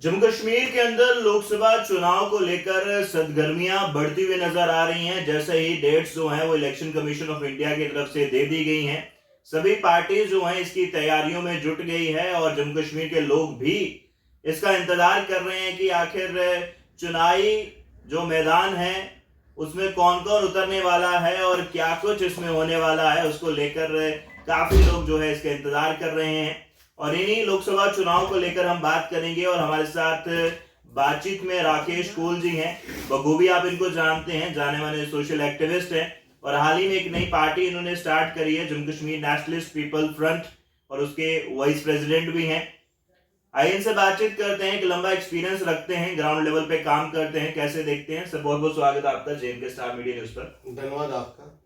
जम्मू कश्मीर के अंदर लोकसभा चुनाव को लेकर सरगर्मियां बढ़ती हुई नजर आ रही हैं। जैसे ही डेट्स जो हैं वो इलेक्शन कमीशन ऑफ इंडिया की तरफ से दे दी गई हैं, सभी पार्टी जो हैं इसकी तैयारियों में जुट गई है और जम्मू कश्मीर के लोग भी इसका इंतजार कर रहे हैं कि आखिर चुनावी जो मैदान है उसमें कौन कौन उतरने वाला है और क्या कुछ इसमें होने वाला है, उसको लेकर काफी लोग जो है इसका इंतजार कर रहे हैं। और इन्हीं लोकसभा चुनाव को लेकर हम बात करेंगे और हमारे साथ बातचीत में राकेश कोल जी हैं। बखूबी आप इनको जानते हैं, जाने माने सोशल एक्टिविस्ट हैं और हाल ही में एक नई पार्टी इन्होंने स्टार्ट करी है, Jammu Kashmir nationalist people front, और उसके वाइस प्रेसिडेंट भी हैं। आइए इनसे बातचीत करते हैं। एक लंबा एक्सपीरियंस रखते हैं, ग्राउंड लेवल पे काम करते हैं, कैसे देखते हैं। सर बहुत बहुत स्वागत है आपका जेएमके स्टार मीडिया न्यूज पर। धन्यवाद आपका।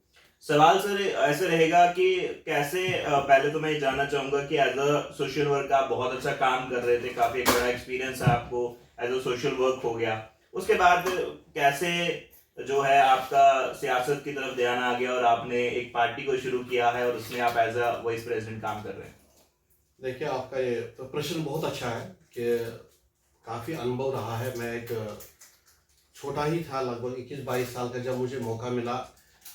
सवाल सर ऐसे रहेगा कि कैसे, पहले तो मैं ये जानना चाहूंगा कि एज अ सोशल वर्क आप बहुत अच्छा काम कर रहे थे, काफी एक बड़ा एक्सपीरियंस है आपको, एज अ सोशल वर्क हो गया। उसके बाद कैसे जो है आपका सियासत की तरफ ध्यान आ गया और आपने एक पार्टी को शुरू किया है और उसमें आप एज अ वाइस प्रेसिडेंट काम कर रहे हैं। देखिए, आपका ये तो प्रश्न बहुत अच्छा है कि काफ़ी अनुभव रहा है। मैं एक छोटा ही था, लगभग 21-22 साल का, जब मुझे मौका मिला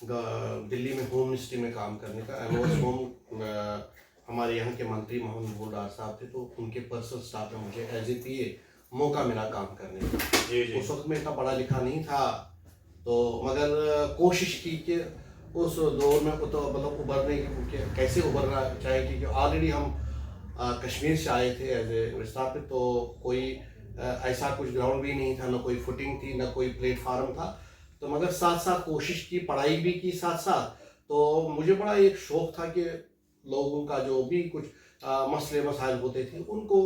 दिल्ली में होम मिनिस्ट्री में काम करने का। होम हमारे यहाँ के मंत्री मोहम्मद बुलडार साहब थे, तो उनके पर्सनल स्टाफ में मुझे एज ए पीए मौका मिला काम करने का। जी जी। उस वक्त मैं इतना पढ़ा लिखा नहीं था, तो मगर कोशिश की कि उस दौर में तो मतलब उभरने की, कैसे उभरना चाहिए, क्योंकि ऑलरेडी हम कश्मीर से आए थे एज ए विस्थापित, तो कोई ऐसा कुछ ग्राउंड भी नहीं था, ना कोई फुटिंग थी, ना कोई प्लेटफार्म था। तो मगर साथ साथ कोशिश की, पढ़ाई भी की साथ साथ। तो मुझे बड़ा एक शौक था कि लोगों का जो भी कुछ मसले मसाइल होते थे उनको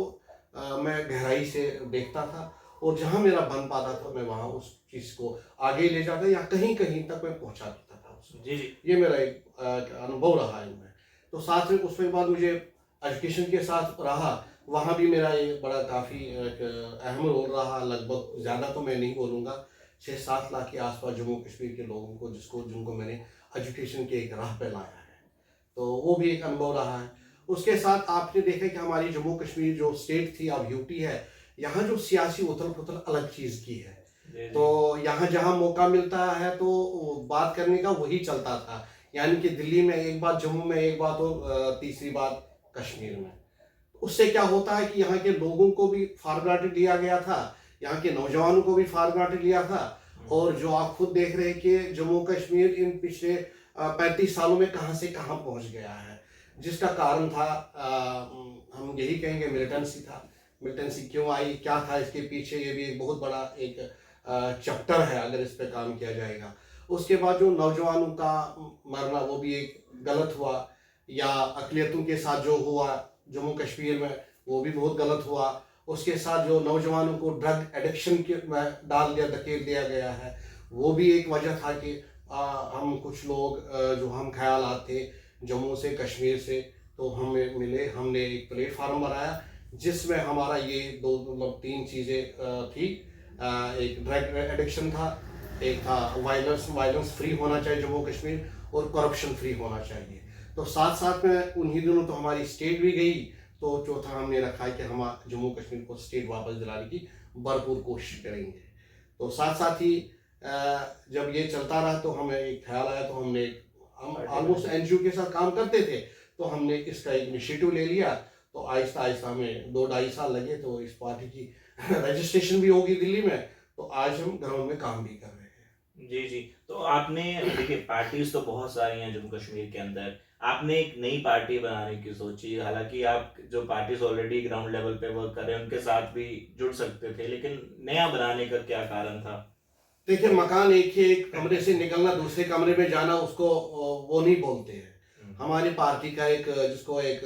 मैं गहराई से देखता था, और जहाँ मेरा बन पाता था मैं वहाँ उस चीज़ को आगे ले जाता या कहीं कहीं तक मैं पहुँचा देता था उसको। जी जी। ये मेरा एक अनुभव रहा है इनमें। तो साथ में उसके बाद मुझे एजुकेशन के साथ रहा, वहाँ भी मेरा ये बड़ा काफ़ी अहम रोल रहा। लगभग ज़्यादा तो मैं नहीं बोलूँगा, 6-7 लाख के आसपास जम्मू कश्मीर के लोगों को जिनको मैंने एजुकेशन के एक राह पे लाया है, तो वो भी एक अनुभव रहा है। उसके साथ आपने देखा कि हमारी जम्मू कश्मीर जो स्टेट थी, अब यूटी है, यहाँ जो सियासी उथल पुथल अलग चीज़ की है। तो यहाँ जहाँ मौका मिलता है तो बात करने का वही चलता था, यानी कि दिल्ली में एक बात, जम्मू में एक बात, और तीसरी बात कश्मीर में। उससे क्या होता है कि यहाँ के लोगों को भी फॉर ग्रांटेड लिया गया था, यहाँ के नौजवानों को भी फॉर ग्रांटेड लिया था। और जो आप खुद देख रहे हैं कि जम्मू कश्मीर इन पिछले 35 सालों में कहाँ से कहाँ पहुँच गया है, जिसका कारण था हम यही कहेंगे मिलिटेंसी था। मिलिटेंसी क्यों आई, क्या था इसके पीछे, ये भी एक बहुत बड़ा एक चैप्टर है अगर इस पर काम किया जाएगा। उसके बाद जो नौजवानों का मरना, वो भी एक गलत हुआ, या अक़लियतों के साथ जो हुआ जम्मू कश्मीर में, वो भी बहुत गलत हुआ। उसके साथ जो नौजवानों को ड्रग एडिक्शन के में धकेल दिया गया है, वो भी एक वजह था कि हम कुछ लोग जो हम ख्यालात थे जम्मू से, कश्मीर से, तो हमें मिले, हमने एक प्लेटफार्म बनाया जिसमें हमारा ये दो मतलब 3 चीज़ें थी। एक ड्रग एडिक्शन था, एक था वायलेंस फ्री होना चाहिए जम्मू कश्मीर, और करप्शन फ्री होना चाहिए। तो साथ साथ में उन्हीं दिनों तो हमारी स्टेट भी गई, तो चौथा हमने रखा है कि हम जम्मू कश्मीर को स्टेट वापस दिलाने की भरपूर कोशिश करेंगे। तो साथ साथ ही जब ये चलता रहा तो हमें एक ख्याल आया, तो हम ऑलमोस्ट एनजीओ के साथ काम करते थे, तो हमने इसका एक इनिशिएटिव ले लिया। तो आहिस्ता आहिस्ता हमें 2-2.5 साल लगे, तो इस पार्टी की रजिस्ट्रेशन भी होगी दिल्ली में, तो आज हम ग्राउंड में काम भी कर रहे हैं। जी जी। तो आपने, देखिए पार्टीज तो बहुत सारी हैं जम्मू कश्मीर के अंदर, आपने एक नई पार्टी बनाने की सोची। हालांकि आप जो पार्टीज ऑलरेडी ग्राउंड लेवल पे वर्क कर रहे हैं उनके साथ भी जुड़ सकते थे, लेकिन नया बनाने का क्या कारण था? देखिए, मकान एक ही, एक कमरे से निकलना दूसरे कमरे में जाना, उसको वो नहीं बोलते हैं। हमारी पार्टी का एक जिसको एक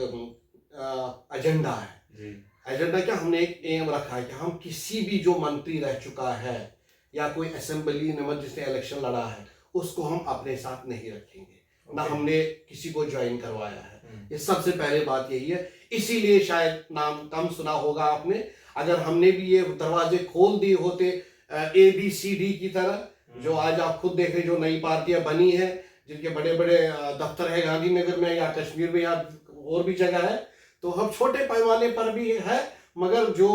एजेंडा है। जी। एजेंडा क्या, हमने एक एम रखा है कि हम किसी भी जो मंत्री रह चुका है या कोई असेंबली मेंबर जिसने इलेक्शन लड़ा है, उसको हम अपने साथ नहीं रखेंगे, ना हमने किसी को ज्वाइन करवाया है। ये सबसे पहले बात यही है। इसीलिए शायद नाम कम सुना होगा आपने। अगर हमने भी ये दरवाजे खोल दिए होते ABCD की तरह, जो आज आप खुद देख रहे, जो नई पार्टियां बनी है, जिनके बड़े बड़े दफ्तर है गांधीनगर में या कश्मीर में या और भी जगह है, तो हम छोटे पैमाने पर भी है, मगर जो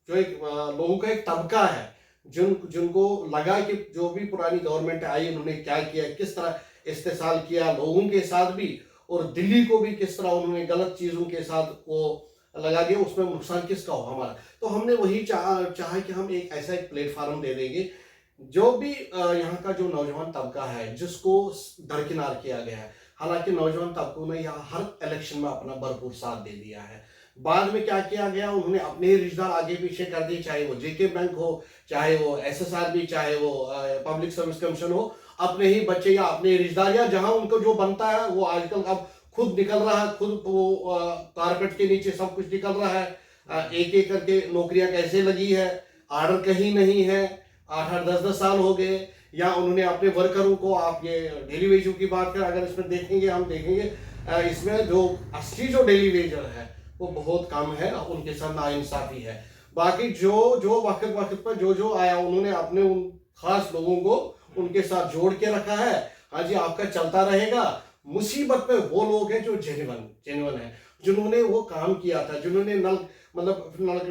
जो एक लोगों का एक तबका है जिनको लगा कि जो भी पुरानी गवर्नमेंट आई उन्होंने क्या किया, किस तरह इस्तेसाल किया लोगों के साथ भी, और दिल्ली को भी किस तरह उन्होंने गलत चीज़ों के साथ वो लगा दिया, उसमें नुकसान किसका हो हमारा। तो हमने वही चाहा कि हम एक ऐसा एक प्लेटफार्म दे देंगे जो भी यहाँ का जो नौजवान तबका है जिसको दरकिनार किया गया है। हालांकि नौजवान तबकों ने यहाँ हर इलेक्शन में अपना भरपूर साथ दे दिया है। बाद में क्या किया गया, उन्होंने अपने ही रिश्तेदार आगे पीछे कर दिए, चाहे वो जेके बैंक हो, चाहे वो SSRB, चाहे वो पब्लिक सर्विस कमीशन हो, अपने ही बच्चे या अपने रिश्तेदार या जहां उनको जो बनता है वो आजकल अब खुद निकल रहा है, खुद वो कारपेट के नीचे सब कुछ निकल रहा है। एक एक करके नौकरियां कैसे लगी है, ऑर्डर कहीं नहीं है, 8-8 10-10 साल हो गए। या उन्होंने अपने वर्करों को, आप ये डेली वेजों की बात करें अगर इसमें देखेंगे, हम देखेंगे इसमें जो असली जो डेली वेजर है वो बहुत कम है, उनके साथ नाइंसाफी है। बाकी जो वक्त वक्त पर जो आया उन्होंने अपने उन खास लोगों को उनके साथ जोड़ के रखा है। हाँ जी, आपका चलता रहेगा। मुसीबत में वो लोग हैं जो जेन्युइन है, जिन्होंने वो काम किया था, जिन्होंने नल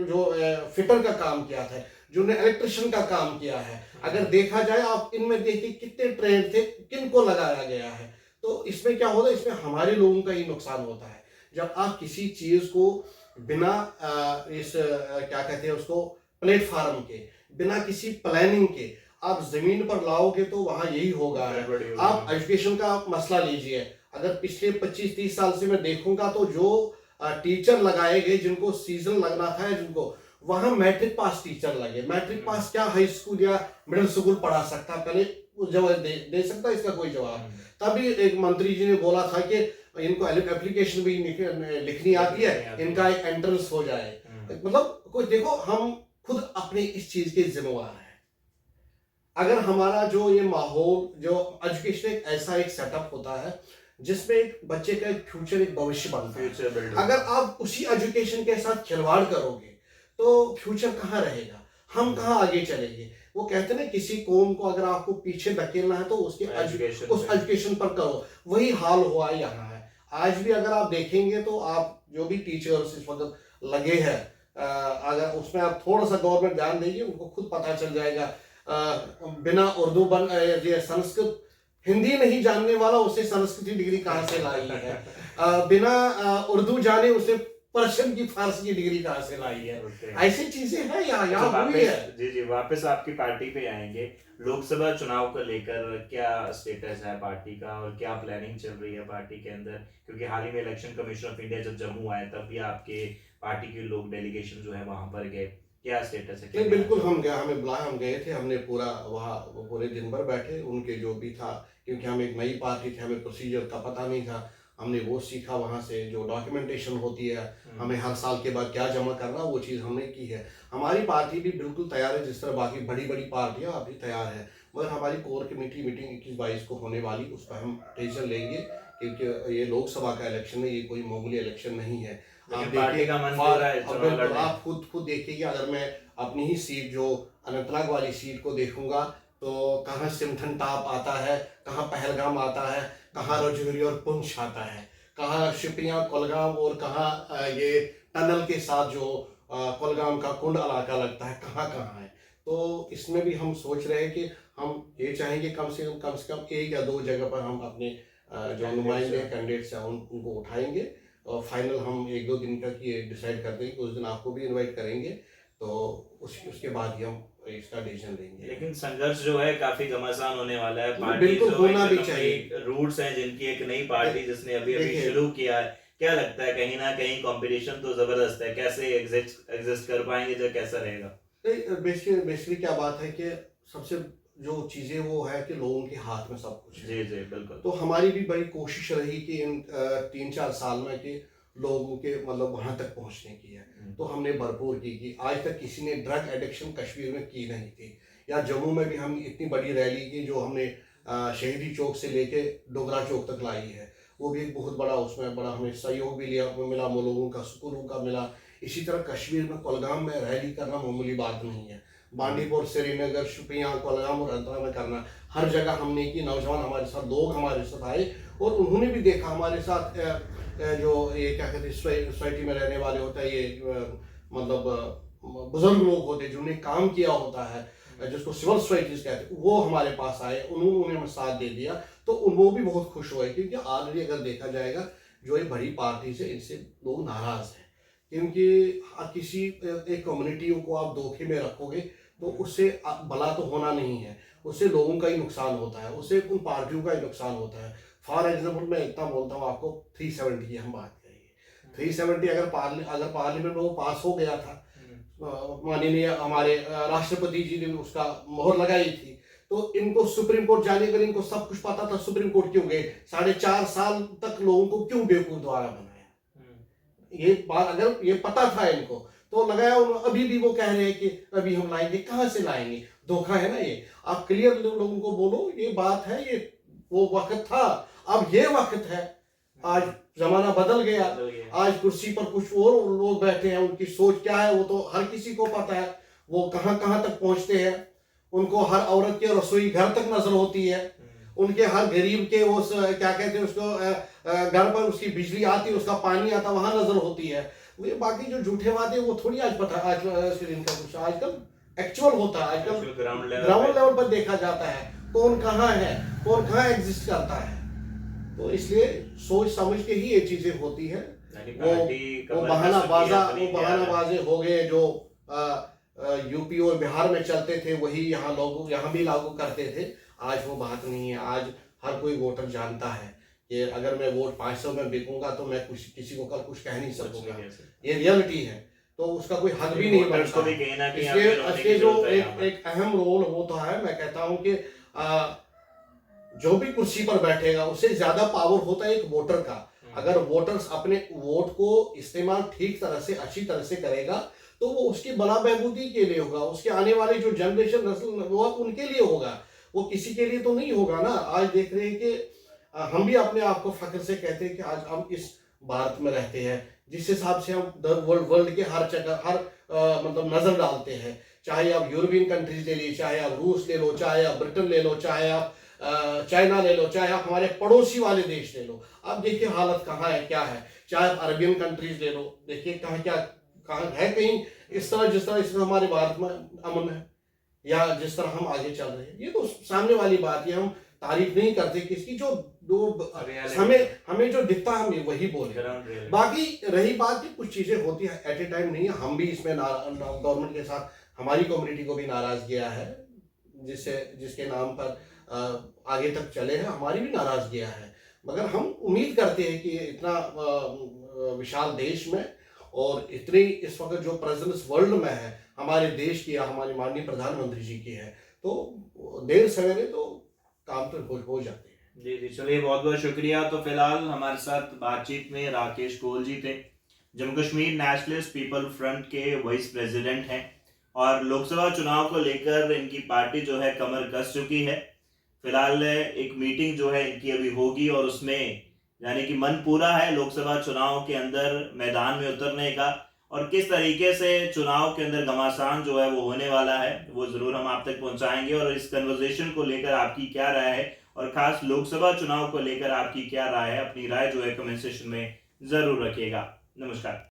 जो फिटर का काम किया था, जिन्होंने इलेक्ट्रिशियन का काम किया है। अगर देखा जाए, आप इनमें देखिए कितने ट्रेंड थे, किन को लगाया गया है। तो इसमें क्या होता है, इसमें हमारे लोगों का ही नुकसान होता है। जब आप किसी चीज को बिना क्या कहते हैं उसको, प्लेटफार्म के, बिना किसी प्लानिंग के आप जमीन पर लाओगे तो वहां यही होगा। आप एजुकेशन का मसला लीजिए, अगर पिछले 25-30 साल से मैं देखूंगा तो जो टीचर लगाए गए, जिनको सीजन लगना था, जिनको वहां मैट्रिक पास टीचर लगे। मैट्रिक पास क्या हाई स्कूल या मिडिल स्कूल पढ़ा सकता, पहले जवाब दे सकता इसका कोई जवाब। तभी एक मंत्री जी ने बोला था कि इनको एप्लीकेशन भी लिखनी आती है, इनका एक एंट्रेंस हो जाए। मतलब कोई देखो, हम खुद अपने इस चीज के जिम्मेवार हैं। अगर हमारा जो ये माहौल, जो एजुकेशन एक ऐसा एक सेटअप होता है जिसमें एक बच्चे का एक फ्यूचर, एक भविष्य बनता है। अगर आप उसी एजुकेशन के साथ खिलवाड़ करोगे तो फ्यूचर कहाँ रहेगा, हम कहाँ आगे चलेंगे। वो कहते हैं ना, किसी कौम को अगर आपको पीछे धकेलना है तो उसके उस एजुकेशन पर करो। वही हाल हुआ यहाँ है। आज भी अगर आप देखेंगे तो आप जो भी टीचर्स इस वक्त लगे हैं, अगर उसमें आप थोड़ा सा गवर्नमेंट ध्यान देंगे, उनको खुद पता चल जाएगा। बिना उर्दू संस्कृत हिंदी नहीं जानने वाला उसे संस्कृत की डिग्री कहाँ से लाई है, बिना उर्दू जाने उसे पर्शियन की फारसी की डिग्री कहाँ से लाई है। ऐसी चीजें हैं यहाँ हुई है। जी, वापस आपकी पार्टी पे आएंगे। लोकसभा चुनाव को लेकर क्या स्टेटस है पार्टी का और क्या प्लानिंग चल रही है पार्टी के अंदर, क्योंकि हाल ही में इलेक्शन कमीशन ऑफ इंडिया जब जम्मू आए तब भी आपके पार्टी के लोग डेलीगेशन जो है वहां पर गए, क्या स्टेटस है? नहीं, बिल्कुल हम गए, हमें बुलाया, हम गए थे। हमने पूरा वहाँ पूरे दिन भर बैठे, उनके जो भी था, क्योंकि हम एक नई पार्टी थे, हमें प्रोसीजर का पता नहीं था। हमने वो सीखा वहाँ से, जो डॉक्यूमेंटेशन होती है, हमें हर साल के बाद क्या जमा करना, वो चीज़ हमने की है। हमारी पार्टी भी बिल्कुल तैयार है, जिस तरह बाकी बड़ी बड़ी पार्टियाँ अभी तैयार है। मगर हमारी कोर कमेटी मीटिंग 21-22 को होने वाली, उस पर हम डिसीजन लेंगे, क्योंकि ये लोकसभा का इलेक्शन है, ये कोई मामूली इलेक्शन नहीं है। आप देखिए, आप खुद देखिए, अगर मैं अपनी ही सीट, जो अनंतनाग वाली सीट को देखूंगा, तो कहाँ सिमथन टाप आता है, कहाँ पहलगाम आता है, कहाँ रजौरी और पुंछ आता है, कहाँ शिपियाँ कोलगाम, और कहाँ ये टनल के साथ जो कोलगाम का कुंड इलाका लगता है, कहाँ कहाँ है। तो इसमें भी हम सोच रहे हैं कि हम ये चाहेंगे कम से कम 1 या 2 जगह पर हम अपने जो नुमाइंदे कैंडिडेट्स हैं उनको उठाएंगे, और फाइनल हम 1-2 दिन तक ये डिसाइड कर देंगे। उस दिन आपको भी इनवाइट करेंगे, तो उसके बाद ही हम इसका डिसीजन लेंगे। लेकिन संघर्ष जो है काफी घमासान होने वाला है। पार्टी बिल्कुल होना भी चाहिए। रूट्स हैं जिनकी, एक नई पार्टी जिसने अभी शुरू किया है, क्या लगता है कहीं ना कहीं कंपटीशन तो जबरदस्त है, कैसे एग्जिस्ट कर पाएंगे, जब कैसा रहेगा? बेसिकली क्या बात है कि सबसे जो चीजें वो है कि लोगों के हाथ में सब कुछ है। जी बिल्कुल। तो हमारी भी बड़ी कोशिश रही कि इन 3-4 साल में कि लोगों के मतलब वहां तक पहुंचने की है। तो हमने भरपूर की कि आज तक किसी ने ड्रग एडिक्शन कश्मीर में की नहीं थी। या जम्मू में भी हम इतनी बड़ी रैली की, जो हमने शहीदी चौक से लेके डोगरा चौक तक लाई है, वो भी एक बहुत बड़ा, उसमें बड़ा हमें सहयोग भी मिला, लोगों का सुकून का मिला। इसी तरह कश्मीर में कुलगाम में रैली करना मामूली बात नहीं है। बांडीपुर, श्रीनगर, शुपियाँ, कुलगाम और अल्तारा में करना, हर जगह हमने की। नौजवान हमारे साथ, लोग हमारे साथ आए, और उन्होंने भी देखा हमारे साथ जो ये क्या कहते हैं सोसाइटी में रहने वाले होता है, ये मतलब बुजुर्ग लोग होते हैं जिन्होंने काम किया होता है, जिसको सिविल सोसाइटीज कहते हैं, वो हमारे पास आए, उन्होंने हमें साथ दे दिया। तो वो भी बहुत खुश हुए, क्योंकि ऑलरेडी अगर देखा जाएगा जो ये बड़ी पार्टी से, इनसे लोग नाराज हैं, क्योंकि किसी एक कम्युनिटी को आप धोखे में रखोगे तो उससे भला तो होना नहीं है, उससे लोगों का ही नुकसान होता है, उससे उन पार्टियों का ही नुकसान होता है। फॉर एग्जाम्पल मैं इतना बोलता हूँ आपको, 370 की हम बात करेंगे। 370 अगर पार्लियामेंट में वो पास हो गया था, माननीय हमारे राष्ट्रपति जी ने उसका मोहर लगाई थी, तो इनको सुप्रीम कोर्ट जाने कर इनको सब कुछ पता था, सुप्रीम कोर्ट क्यों गए, 4.5 साल तक लोगों को क्यों बेवकूफ द्वारा बनाया। ये बात अगर ये पता था इनको तो लगाया, अभी भी वो कह रहे हैं कि अभी हम लाएंगे, कहाँ से लाएंगे, धोखा है ना ये। आप क्लियर लोगों को बोलो ये बात है, ये वो वक्त था, अब ये वक्त है, आज जमाना बदल गया, आज कुर्सी पर कुछ और लोग बैठे हैं, उनकी सोच क्या है वो तो हर किसी को पता है, वो कहाँ कहाँ तक पहुंचते हैं, उनको हर औरत के रसोई घर तक नजर होती है, उनके हर गरीब के वो क्या कहते हैं उसको, घर पर उसकी बिजली आती है, उसका पानी आता, वहां नजर होती है। ये बाकी जो झूठे वादे वो थोड़ी आज पता, आज इनका कुछ आजकल एक्चुअल होता है, आजकल ग्राउंड लेवल पर देखा जाता है कौन कहाँ है, कौन कहाँ एग्जिस्ट करता है। तो इसलिए सोच समझ के ही ये चीजें होती है। वो बहानाबाजी हो गए जो यूपी और बिहार में चलते थे, वही यहाँ भी लागू करते थे। आज वो बात नहीं है, आज हर कोई वोटर जानता है कि अगर मैं वोट 500 में बिकूंगा तो मैं किसी को कल कुछ कह नहीं सकूंगा, ये रियलिटी है। तो उसका कोई हक भी नहीं बनता। इसलिए जो एक अहम रोल होता है, मैं कहता हूँ कि जो भी कुर्सी पर बैठेगा उससे ज्यादा पावर होता है एक वोटर का। अगर वोटर्स अपने वोट को इस्तेमाल ठीक तरह से, अच्छी तरह से करेगा तो वो उसकी भला बहबूदी के लिए होगा, उसके आने वाले जो जनरेशन नस्ल वो उनके लिए होगा, वो किसी के लिए तो नहीं होगा ना। आज देख रहे हैं कि हम भी अपने आप को फख्र से कहते हैं कि आज हम इस भारत में रहते हैं, जिस हिसाब से हम वर्ल्ड के हर जगह हर मतलब नजर डालते हैं, चाहे आप यूरोपियन कंट्रीज ले लीजिए, चाहे आप रूस ले लो, चाहे आप ब्रिटेन ले लो, चाहे आप चाइना ले लो, चाहे आप हमारे पड़ोसी वाले देश ले लो, आप देखिए हालत कहाँ है, क्या है। चाहे आप अरबियन कंट्रीज ले लो, देखिए कहाँ है कहीं इस तरह जिस तरह हमारे भारत में अमन है, या जिस तरह हम आगे चल रहे हैं। ये तो सामने वाली बात है, हम तारीफ नहीं करते किसकी, जो हमें जो दिखता है हम वही बोले। बाकी रही बात की कुछ चीजें होती है एट ए टाइम नहीं है, हम भी इसमें गवर्नमेंट के साथ हमारी कम्युनिटी को भी नाराज किया है, जिसके नाम पर आगे तक चले हैं, हमारी भी नाराजगियां है। मगर हम उम्मीद करते हैं कि इतना विशाल देश में और इतनी इस वक्त जो प्रेजेंस वर्ल्ड में है हमारे देश की या हमारे माननीय प्रधानमंत्री जी की है, तो देर सवेरे तो काम तो हो जाते हैं। जी जी, चलिए बहुत बहुत शुक्रिया। तो फिलहाल हमारे साथ बातचीत में राकेश कोल जी थे, Jammu Kashmir nationalist people front के वाइस प्रेसिडेंट हैं, और लोकसभा चुनाव को लेकर इनकी पार्टी जो है कमर कस चुकी है। फिलहाल एक मीटिंग जो है इनकी अभी होगी, और उसमें यानी कि मन पूरा है लोकसभा चुनाव के अंदर मैदान में उतरने का, और किस तरीके से चुनाव के अंदर घमासान जो है वो होने वाला है वो जरूर हम आप तक पहुंचाएंगे। और इस कन्वर्सेशन को लेकर आपकी क्या राय है, और खास लोकसभा चुनाव को लेकर आपकी क्या राय है, अपनी राय जो है कमेंट सेक्शन में जरूर रखिएगा। नमस्कार।